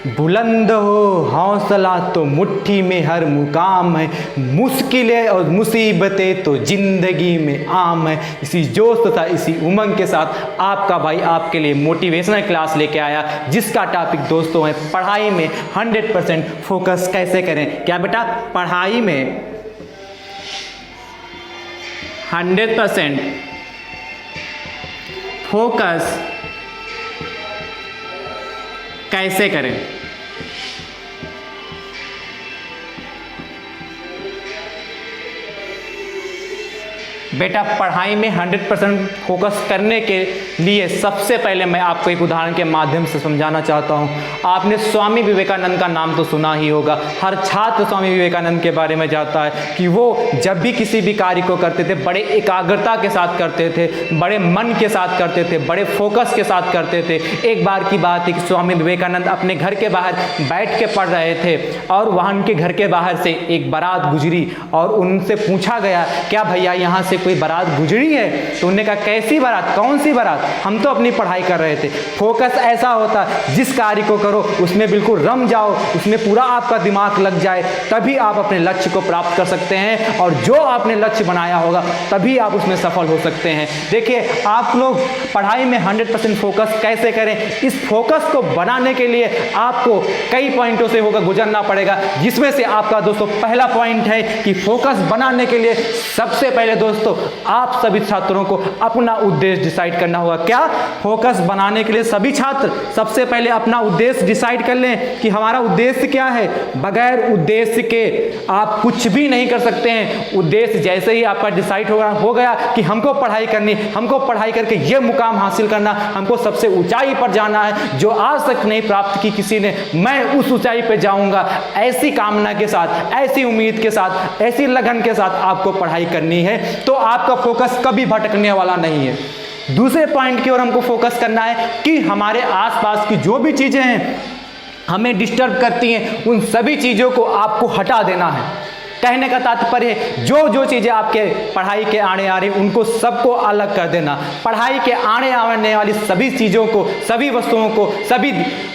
बुलंद हो हौसला तो मुट्ठी में हर मुकाम है, मुश्किलें और मुसीबतें तो ज़िंदगी में आम है। इसी जोश तथा इसी उमंग के साथ आपका भाई आपके लिए मोटिवेशनल क्लास लेके आया, जिसका टॉपिक दोस्तों है पढ़ाई में 100% फोकस कैसे करें। क्या बेटा? पढ़ाई में 100% फोकस कैसे करें। बेटा पढ़ाई में 100% फोकस करने के लिए सबसे पहले मैं आपको एक उदाहरण के माध्यम से समझाना चाहता हूँ। आपने स्वामी विवेकानंद का नाम तो सुना ही होगा। हर छात्र स्वामी विवेकानंद के बारे में जानता है कि वो जब भी किसी भी कार्य को करते थे बड़े एकाग्रता के साथ करते थे, बड़े मन के साथ करते थे, बड़े फोकस के साथ करते थे। एक बार की बात है कि स्वामी विवेकानंद अपने घर के बाहर बैठ के पढ़ रहे थे और वहाँ उनके घर के बाहर से एक बारात गुजरी और उनसे पूछा गया, क्या भैया यहाँ से कोई बारात गुजरी है? तो उन्होंने कहा, कैसी बारात? कौन सी बारात? हम तो अपनी पढ़ाई कर रहे थे। फोकस ऐसा होता है, जिस कार्य को करो उसमें बिल्कुल रम जाओ, उसमें पूरा आपका दिमाग लग जाए, तभी आप अपने लक्ष्य को प्राप्त कर सकते हैं और जो आपने लक्ष्य बनाया होगा तभी आप उसमें सफल हो सकते हैं। देखिए आप लोग पढ़ाई में 100% फोकस कैसे करें, इस फोकस को बनाने के लिए आपको कई पॉइंटों से होकर गुजरना पड़ेगा, जिसमें से आपका दोस्तों पहला पॉइंट है कि फोकस बनाने के लिए सबसे पहले दोस्तों आप सभी छात्रों को अपना उद्देश्य डिसाइड करना होगा। क्या? फोकस बनाने के लिए सभी छात्र सबसे पहले अपना उद्देश्य डिसाइड कर लें कि हमारा उद्देश्य क्या है। बगैर उद्देश्य के आप कुछ भी नहीं कर सकते हैं। उद्देश्य जैसे ही आपका डिसाइड हो गया कि हमको पढ़ाई करनी, हमको पढ़ाई करके ये मुकाम हासिल करना, हमको सबसे ऊंचाई पर जाना है जो आज तक नहीं प्राप्त की किसी ने, मैं उस ऊंचाई पर जाऊंगा, ऐसी कामना के साथ, ऐसी उम्मीद के साथ, ऐसी लगन के साथ आपको पढ़ाई करनी है, तो आपका फोकस कभी भटकने वाला नहीं है। दूसरे पॉइंट की ओर हमको फोकस करना है कि हमारे आसपास की जो भी चीजें हैं हमें डिस्टर्ब करती हैं, उन सभी चीजों को आपको हटा देना है। कहने का तात्पर्य है जो जो चीज़ें आपके पढ़ाई के आने आ रही उनको सबको अलग कर देना। पढ़ाई के आने वाली सभी चीज़ों को, सभी वस्तुओं को, सभी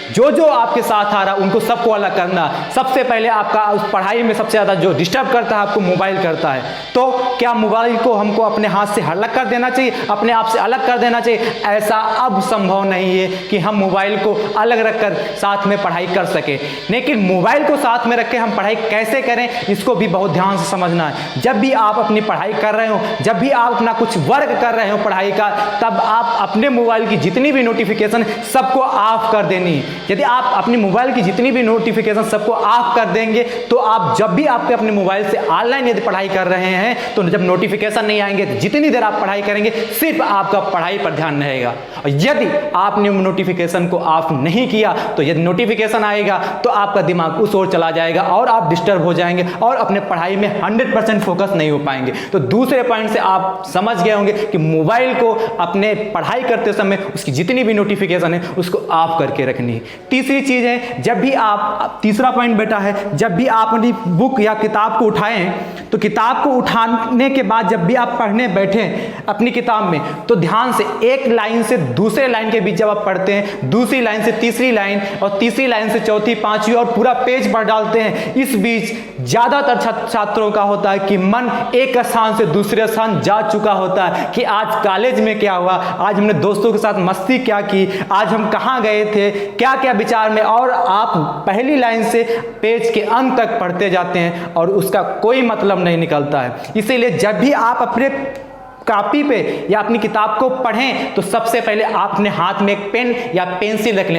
जो जो आपके साथ आ रहा उनको सबको अलग करना। सबसे पहले आपका उस पढ़ाई में सबसे ज़्यादा जो डिस्टर्ब करता है आपको मोबाइल करता है, तो क्या मोबाइल को हमको अपने हाथ से अलग कर देना चाहिए, अपने आप से अलग कर देना चाहिए? ऐसा अब संभव नहीं है कि हम मोबाइल को अलग रखकर साथ में पढ़ाई कर सके। लेकिन मोबाइल को साथ में रख के हम पढ़ाई कैसे करें, इसको भी बहुत ध्यान से समझना है। जब भी आप अपनी पढ़ाई कर रहे हो, जब भी आप अपना कुछ वर्क कर रहे हो पढ़ाई का, तब आप अपने मोबाइल की जितनी भी नोटिफिकेशन सबको ऑफ कर देनी है। यदि आप अपनी मोबाइल की जितनी भी नोटिफिकेशन सबको ऑफ कर देंगे तो आप जब भी आपके अपने मोबाइल से ऑनलाइन यदि पढ़ाई कर रहे हैं तो जब नोटिफिकेशन नहीं आएंगे तो जितनी देर आप पढ़ाई करेंगे सिर्फ आपका पढ़ाई पर ध्यान रहेगा। और यदि आपने नोटिफिकेशन को ऑफ नहीं किया तो यदि नोटिफिकेशन आएगा तो आपका दिमाग उस ओर चला जाएगा और आप डिस्टर्ब हो जाएंगे और अपने पढ़ाई में 100% फोकस नहीं हो पाएंगे। तो दूसरे पॉइंट से आप समझ गए होंगे कि मोबाइल को अपने पढ़ाई करते समय उसकी जितनी भी नोटिफिकेशन है उसको ऑफ करके रखनी है। तीसरी चीज है, जब भी आप, तीसरा पॉइंट बेटा है, जब भी आप अपनी बुक या किताब को उठाएं तो किताब को उठाने के बाद जब भी आप पढ़ने बैठें अपनी किताब में तो ध्यान से एक लाइन से दूसरे लाइन के बीच जब आप पढ़ते हैं, दूसरी लाइन से तीसरी लाइन और तीसरी लाइन से चौथी, पांचवी और पूरा पेज पढ़ डालते हैं। इस बीच ज्यादातर छात्रों का होता है कि मन एक स्थान से दूसरे स्थान जा चुका होता है कि आज कॉलेज में क्या हुआ, आज हमने दोस्तों के साथ मस्ती क्या की, आज हम कहाँ गए थे, क्या क्या विचार में, और आप पहली लाइन से पेज के अंत तक पढ़ते जाते हैं और उसका कोई मतलब नहीं निकलता है। इसीलिए जब भी आप अपने कॉपी पे या अपनी किताब को पढ़ें तो सबसे पहले आप अपने हाथ में एक पेन या पेंसिल रख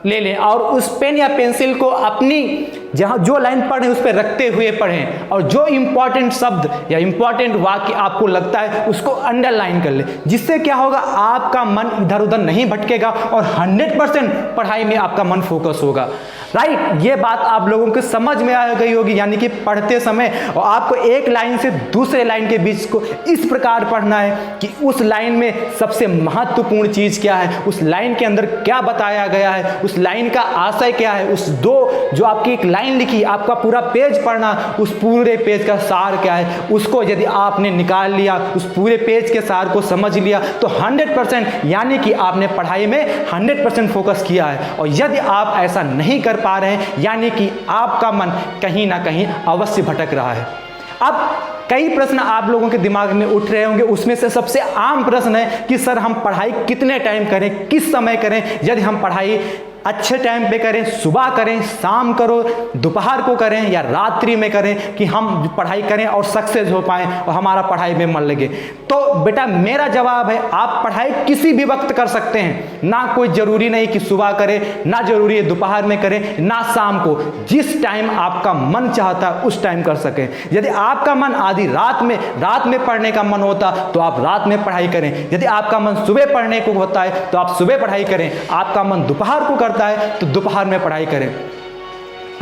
ले लें और उस पेन या पेंसिल को अपनी जहाँ जो लाइन पढ़ें उस पर रखते हुए पढ़ें और जो इंपॉर्टेंट शब्द या इंपॉर्टेंट वाक्य आपको लगता है उसको अंडरलाइन कर लें। जिससे क्या होगा, आपका मन इधर उधर नहीं भटकेगा और 100% पढ़ाई में आपका मन फोकस होगा। राइट, ये बात आप लोगों को समझ में आ गई होगी। यानी कि पढ़ते समय और आपको एक लाइन से दूसरे लाइन के बीच को इस प्रकार पढ़ना है कि उस लाइन में सबसे महत्वपूर्ण चीज क्या है, उस लाइन के अंदर क्या बताया गया है, उस लाइन का आशय क्या है, उस दो जो आपकी एक लाइन लाइन लिखी, आपका पूरा पेज पढ़ना, उस पूरे पेज का सार क्या है उसको यदि आपने निकाल लिया, उस पूरे पेज के सार को समझ लिया तो 100% यानी कि आपने पढ़ाई में 100% फोकस किया है। और यदि आप ऐसा नहीं कर पा रहे हैं यानी कि आपका मन कहीं ना कहीं अवश्य भटक रहा है। अब कई प्रश्न आप लोगों के दिमाग में उठ रहे होंगे, उसमें से सबसे आम प्रश्न है कि सर हम पढ़ाई कितने टाइम करें, किस समय करें। यदि हम पढ़ाई अच्छे टाइम पे करें, सुबह करें, शाम करो, दोपहर को करें या रात्रि में करें कि हम पढ़ाई करें और सक्सेस हो पाएँ और हमारा पढ़ाई में मन लगे। तो बेटा मेरा जवाब है आप पढ़ाई किसी भी वक्त कर सकते हैं, ना कोई ज़रूरी नहीं कि सुबह करें, ना ज़रूरी है दोपहर में करें, ना शाम को, जिस टाइम आपका मन चाहता है उस टाइम कर सकें। यदि आपका मन आधी रात में पढ़ने का मन होता तो आप रात में पढ़ाई करें, यदि आपका मन सुबह पढ़ने को होता है तो आप सुबह पढ़ाई करें, आपका मन दोपहर को करता है तो दोपहर में पढ़ाई करें।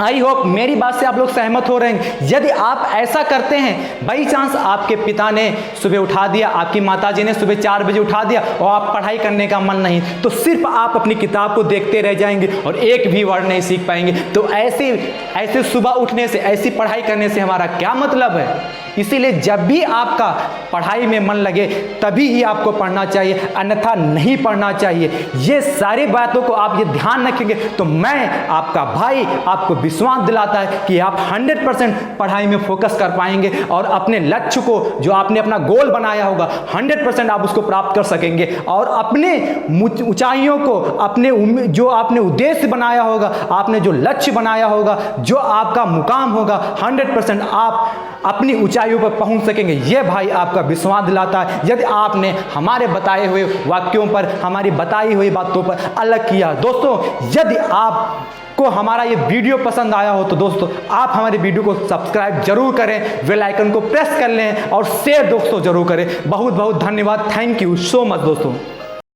आई होप मेरी बात से आप लोग सहमत हो रहे हैं। यदि आप ऐसा करते हैं, बाई चांस आपके पिता ने सुबह उठा दिया, आपकी माताजी ने सुबह 4 बजे उठा दिया और आप पढ़ाई करने का मन नहीं, तो सिर्फ आप अपनी किताब को देखते रह जाएंगे और एक भी वर्ड नहीं सीख पाएंगे। तो ऐसे सुबह उठने से, ऐसी पढ़ाई करने से हमारा क्या मतलब है। इसीलिए जब भी आपका पढ़ाई में मन लगे तभी ही आपको पढ़ना चाहिए, अन्यथा नहीं पढ़ना चाहिए। ये सारी बातों को आप ये ध्यान रखेंगे तो मैं आपका भाई आपको विश्वास दिलाता है कि आप 100% पढ़ाई में फोकस कर पाएंगे और अपने लक्ष्य को, जो आपने अपना गोल बनाया होगा, 100% आप उसको प्राप्त कर सकेंगे और अपने ऊंचाइयों को, अपने जो आपने उद्देश्य बनाया होगा, आपने जो लक्ष्य बनाया होगा, जो आपका मुकाम होगा, 100% आप अपनी ऊंचाइयों पर पहुंच सकेंगे। यह भाई आपका विश्वास दिलाता है यदि आपने हमारे बताए हुए वाक्यों पर, हमारी बताई हुई बातों पर अमल किया। दोस्तों यदि आपको हमारा ये वीडियो पसंद आया हो तो दोस्तों आप हमारे वीडियो को सब्सक्राइब जरूर करें, बेल आइकन को प्रेस कर लें और शेयर दोस्तों जरूर करें। बहुत बहुत धन्यवाद। थैंक यू सो मच दोस्तों।